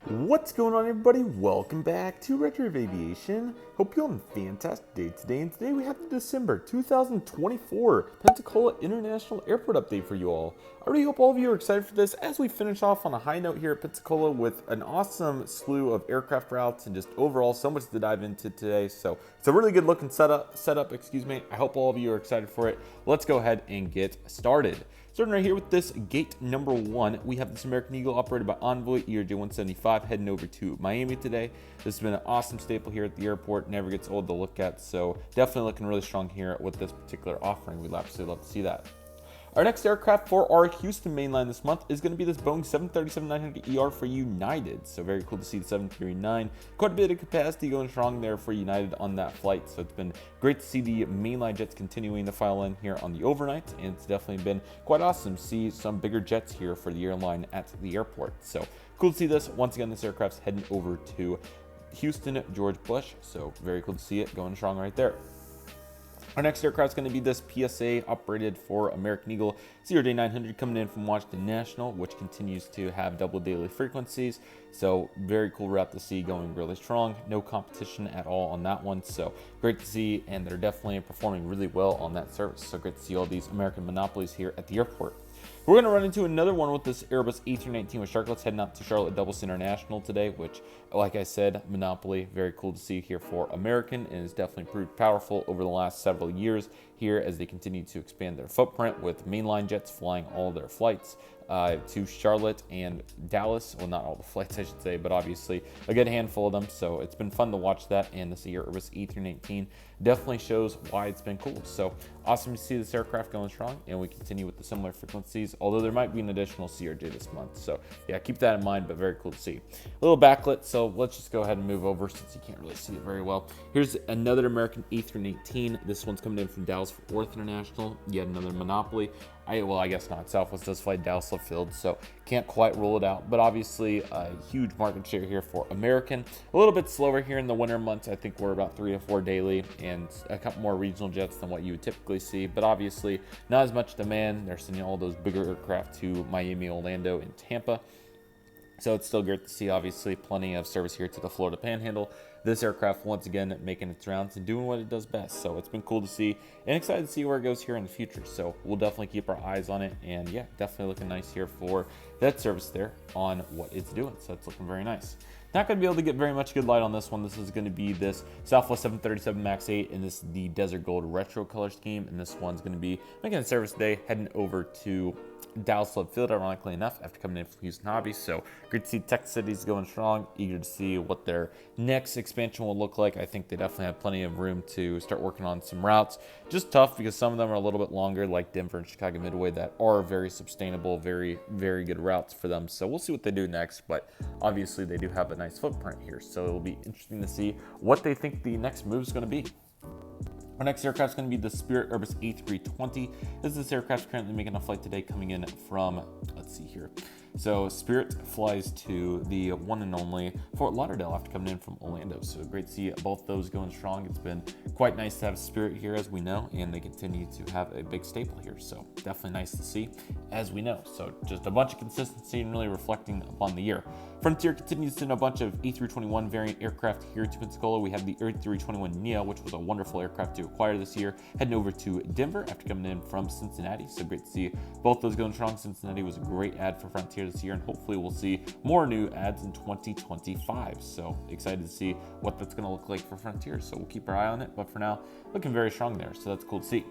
What's going on, everybody? Welcome back to Redriveraviation. Hope you're on a fantastic day today. And today we have the December 2024 Pensacola International Airport update for you all. I really hope all of you are excited for this as we finish off on a high note here at Pensacola with an awesome slew of aircraft routes and just overall so much to dive into today. So it's a really good looking setup. I hope all of you are excited for it. Let's go ahead and get started. Starting right here with this gate number 1, we have this American Eagle operated by Envoy ERJ-175 heading over to Miami today. This has been an awesome staple here at the airport, never gets old to look at, so definitely looking really strong here with this particular offering. We'd absolutely love to see that. Our next aircraft for our Houston mainline this month is going to be this Boeing 737-900ER for United. So very cool to see the 739. Quite a bit of capacity going strong there for United on that flight. So it's been great to see the mainline jets continuing to file in here on the overnight. And it's definitely been quite awesome to see some bigger jets here for the airline at the airport. So cool to see this. Once again, this aircraft's heading over to Houston, George Bush. So very cool to see it going strong right there. Our next aircraft is going to be this PSA operated for American Eagle ERJ-900 coming in from Washington National, which continues to have double daily frequencies. So very cool route to see, going really strong. No competition at all on that one. So great to see, and they're definitely performing really well on that service. So great to see all these American monopolies here at the airport. We're going to run into another one with this Airbus A319 with Shotcut heading out to Charlotte Dulles International today, which, like I said, monopoly, very cool to see here for American, and has definitely proved powerful over the last several years here as they continue to expand their footprint with mainline jets flying all their flights to Charlotte and Dallas. Well, not all the flights, I should say, but obviously a good handful of them. So it's been fun to watch that, and this Airbus A319 definitely shows why it's been cool. So awesome to see this aircraft going strong, and we continue with the similar frequencies, although there might be an additional CRJ this month. So yeah, keep that in mind, but very cool to see. A little backlit, so let's just go ahead and move over since you can't really see it very well. Here's another American A318. This one's coming in from Dallas Fort Worth International, yet another monopoly. I guess not. Southwest does fly Dallas Love Field, so can't quite rule it out. But obviously, a huge market share here for American. A little bit slower here in the winter months. I think we're about 3 to 4 daily, and a couple more regional jets than what you would typically see. But obviously, not as much demand. They're sending all those bigger aircraft to Miami, Orlando, and Tampa. So it's still great to see, obviously, plenty of service here to the Florida Panhandle. This aircraft, once again, making its rounds and doing what it does best. So it's been cool to see, and excited to see where it goes here in the future. So we'll definitely keep our eyes on it. And yeah, definitely looking nice here for that service there on what it's doing. So it's looking very nice. Not going to be able to get very much good light on this one. This is going to be this Southwest 737 MAX 8, and this is the Desert Gold Retro color scheme. And this one's going to be making a service today, heading over to Dallas Love Field, ironically enough, after coming in from Houston Hobby. So great to see Tech City's going strong. Eager to see what their next expansion will look like. I think they definitely have plenty of room to start working on some routes. Just tough because some of them are a little bit longer, like Denver and Chicago Midway, that are very sustainable, very, very good routes for them. So we'll see what they do next, but obviously they do have a nice footprint here. So it'll be interesting to see what they think the next move is going to be. Our next aircraft is going to be the Spirit Airbus A320. This aircraft currently making a flight today coming in from, let's see here. So Spirit flies to the one and only Fort Lauderdale after coming in from Orlando. So great to see both those going strong. It's been quite nice to have Spirit here, as we know, and they continue to have a big staple here. So definitely nice to see, as we know. So just a bunch of consistency and really reflecting upon the year. Frontier continues to send a bunch of A321 variant aircraft here to Pensacola. We have the A321neo, which was a wonderful aircraft to acquire this year, heading over to Denver after coming in from Cincinnati. So great to see both those going strong. Cincinnati was a great ad for Frontier this year, and hopefully we'll see more new ads in 2025. So excited to see what that's going to look like for Frontier. So we'll keep our eye on it, but for now, looking very strong there. So that's cool to see.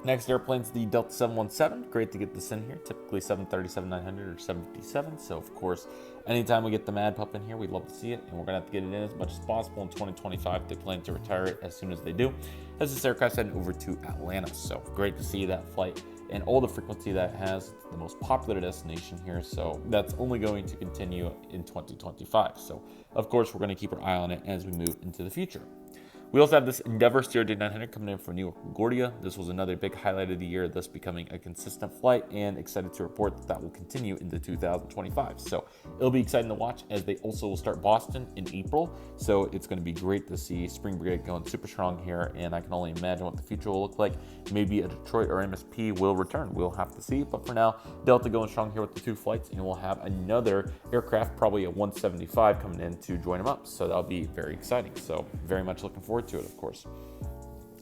Next airplane's the Delta 717. Great to get this in here. Typically 737-900 or 757. So of course, anytime we get the Mad Pup in here, we'd love to see it, and we're gonna have to get it in as much as possible in 2025. They plan to retire it as soon as they do, as this aircraft's heading over to Atlanta. So great to see that flight and all the frequency that it has. It's the most popular destination here, so that's only going to continue in 2025. So of course, we're going to keep our eye on it as we move into the future. We also have this Endeavor CRJ900 coming in from New York LaGuardia. This was another big highlight of the year, this becoming a consistent flight, and excited to report that that will continue into 2025. So it'll be exciting to watch, as they also will start Boston in April. So it's going to be great to see spring break going super strong here, and I can only imagine what the future will look like. Maybe a Detroit or MSP will return. We'll have to see. But for now, Delta going strong here with the 2 flights, and we'll have another aircraft, probably a 175, coming in to join them up. So that'll be very exciting. So very much looking forward to it, of course.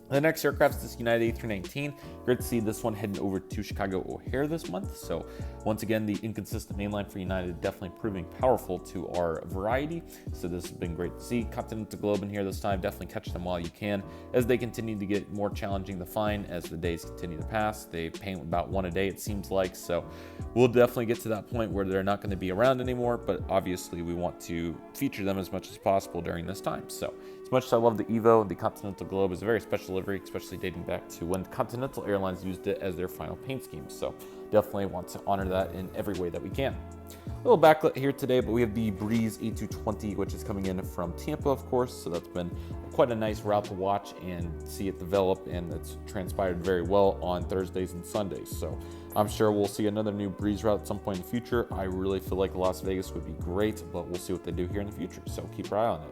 The next aircraft is this United A319. Great to see this one heading over to Chicago O'Hare this month. So once again, the inconsistent mainline for United definitely proving powerful to our variety. So this has been great to see. Continental Globe in here this time. Definitely catch them while you can, as they continue to get more challenging to find as the days continue to pass. They paint about 1 a day, it seems like. So we'll definitely get to that point where they're not going to be around anymore. But obviously, we want to feature them as much as possible during this time. So as much as I love the Evo, the Continental Globe is a very special livery, especially dating back to when Continental Airlines used it as their final paint scheme. So definitely want to honor that in every way that we can. A little backlit here today, but we have the Breeze A220, which is coming in from Tampa, of course. So that's been quite a nice route to watch and see it develop, and it's transpired very well on Thursdays and Sundays. So I'm sure we'll see another new Breeze route at some point in the future. I really feel like Las Vegas would be great, but we'll see what they do here in the future. So keep our eye on it.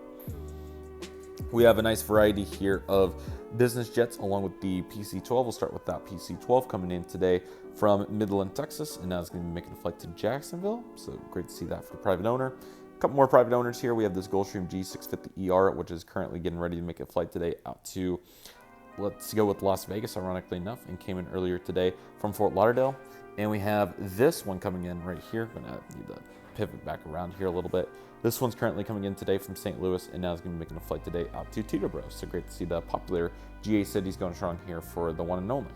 We have a nice variety here of business jets along with the PC-12. We'll start with that PC-12 coming in today from Midland, Texas, and now it's going to be making a flight to Jacksonville. So great to see that for the private owner. A couple more private owners here. We have this Gulfstream G650ER, which is currently getting ready to make a flight today out to, let's go with Las Vegas, ironically enough, and came in earlier today from Fort Lauderdale. And we have this one coming in right here. I'm going to need to pivot back around here a little bit. This one's currently coming in today from St. Louis, and now is going to be making a flight today out to Teterboro. So great to see the popular GA cities going strong here for the one and only.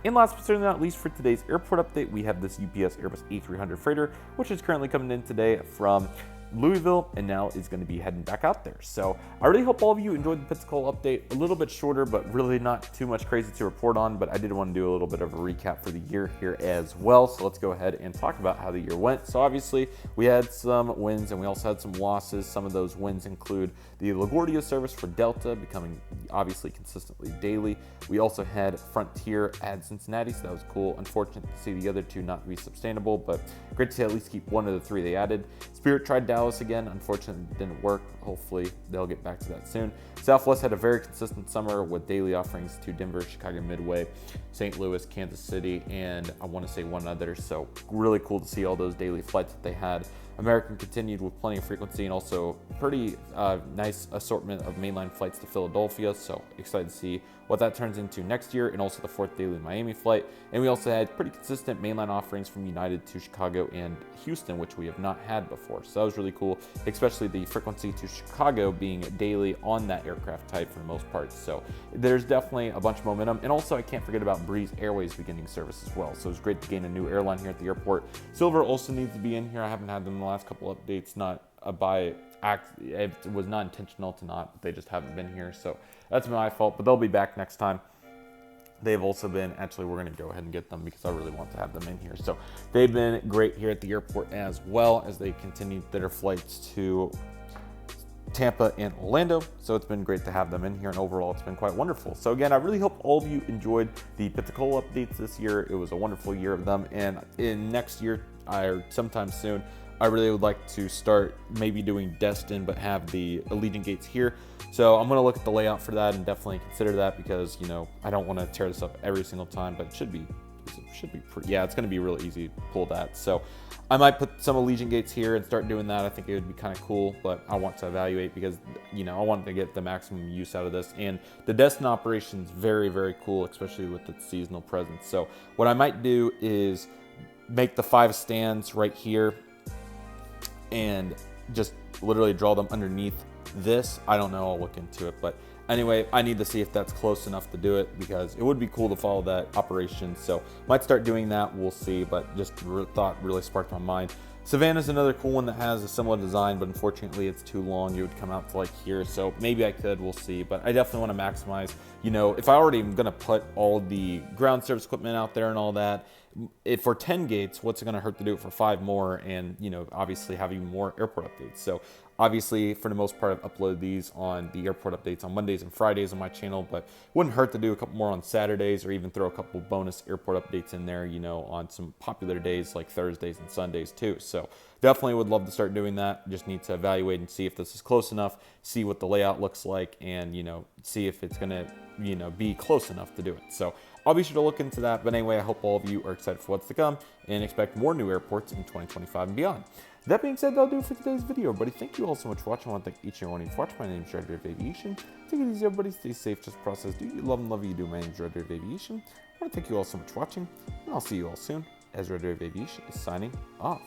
And last but certainly not least, for today's airport update, we have this UPS Airbus A300 freighter, which is currently coming in today from Louisville, and now is going to be heading back out there. So I really hope all of you enjoyed the Pensacola update. A little bit shorter, but really not too much crazy to report on, but I did want to do a little bit of a recap for the year here as well. So let's go ahead and talk about how the year went. So obviously we had some wins and we also had some losses. Some of those wins include the LaGuardia service for Delta becoming obviously consistently daily. We also had Frontier add Cincinnati, so that was cool. Unfortunate to see the other two not be sustainable, but great to at least keep one of the 3 they added. Spirit tried Dallas again. Unfortunately, it didn't work. Hopefully, they'll get back to that soon. Southwest had a very consistent summer with daily offerings to Denver, Chicago Midway, St. Louis, Kansas City, and I want to say one other. So really cool to see all those daily flights that they had. American continued with plenty of frequency and also pretty nice assortment of mainline flights to Philadelphia. So excited to see what that turns into next year, and also the 4th daily Miami flight. And we also had pretty consistent mainline offerings from United to Chicago and Houston, which we have not had before. So that was really cool, especially the frequency to Chicago being daily on that aircraft type for the most part. So there's definitely a bunch of momentum. And also I can't forget about Breeze Airways beginning service as well. So it's great to gain a new airline here at the airport. Silver also needs to be in here. I haven't had them in the last couple updates, not by act, it was not intentional to not, they just haven't been here. So that's my fault, but they'll be back next time. They've also been, actually we're going to go ahead and get them because I really want to have them in here. So they've been great here at the airport as well as they continue their flights to Tampa and Orlando. So it's been great to have them in here, and overall it's been quite wonderful. So again, I really hope all of you enjoyed the Pensacola updates this year. It was a wonderful year of them, and in next year or sometime soon, I really would like to start maybe doing Destin, but have the Allegiant gates here. So I'm going to look at the layout for that and definitely consider that, because, you know, I don't want to tear this up every single time, but it should be pretty, yeah, it's going to be really easy to pull that. So I might put some Allegiant gates here and start doing that. I think it would be kind of cool, but I want to evaluate because, you know, I want to get the maximum use out of this. And the Destin operation is very, very cool, especially with its seasonal presence. So what I might do is make the 5 stands right here and just literally draw them underneath this. I don't know, I'll look into it, but anyway, I need to see if that's close enough to do it, because it would be cool to follow that operation. So might start doing that, we'll see, but just thought really sparked my mind. Savannah's another cool one that has a similar design, but unfortunately it's too long. It would come out to like here, so maybe I could, we'll see. But I definitely want to maximize, you know, if I already am going to put all the ground service equipment out there and all that, if for 10 gates, what's it going to hurt to do it for 5 more, and, you know, obviously have even more airport updates. So obviously, for the most part, I've uploaded these on the airport updates on Mondays and Fridays on my channel, but wouldn't hurt to do a couple more on Saturdays, or even throw a couple bonus airport updates in there, you know, on some popular days like Thursdays and Sundays too. So definitely would love to start doing that. Just need to evaluate and see if this is close enough, see what the layout looks like, and, you know, see if it's going to, you know, be close enough to do it. So I'll be sure to look into that. But anyway, I hope all of you are excited for what's to come and expect more new airports in 2025 and beyond. That being said, that'll do it for today's video, everybody. Thank you all so much for watching. I want to thank each and every one of you for watching. My name is Redriveraviation. Take it easy, everybody. Stay safe. Just process. Do you love and love you do. My name is Redriveraviation. I want to thank you all so much for watching, and I'll see you all soon as Redriveraviation is signing off.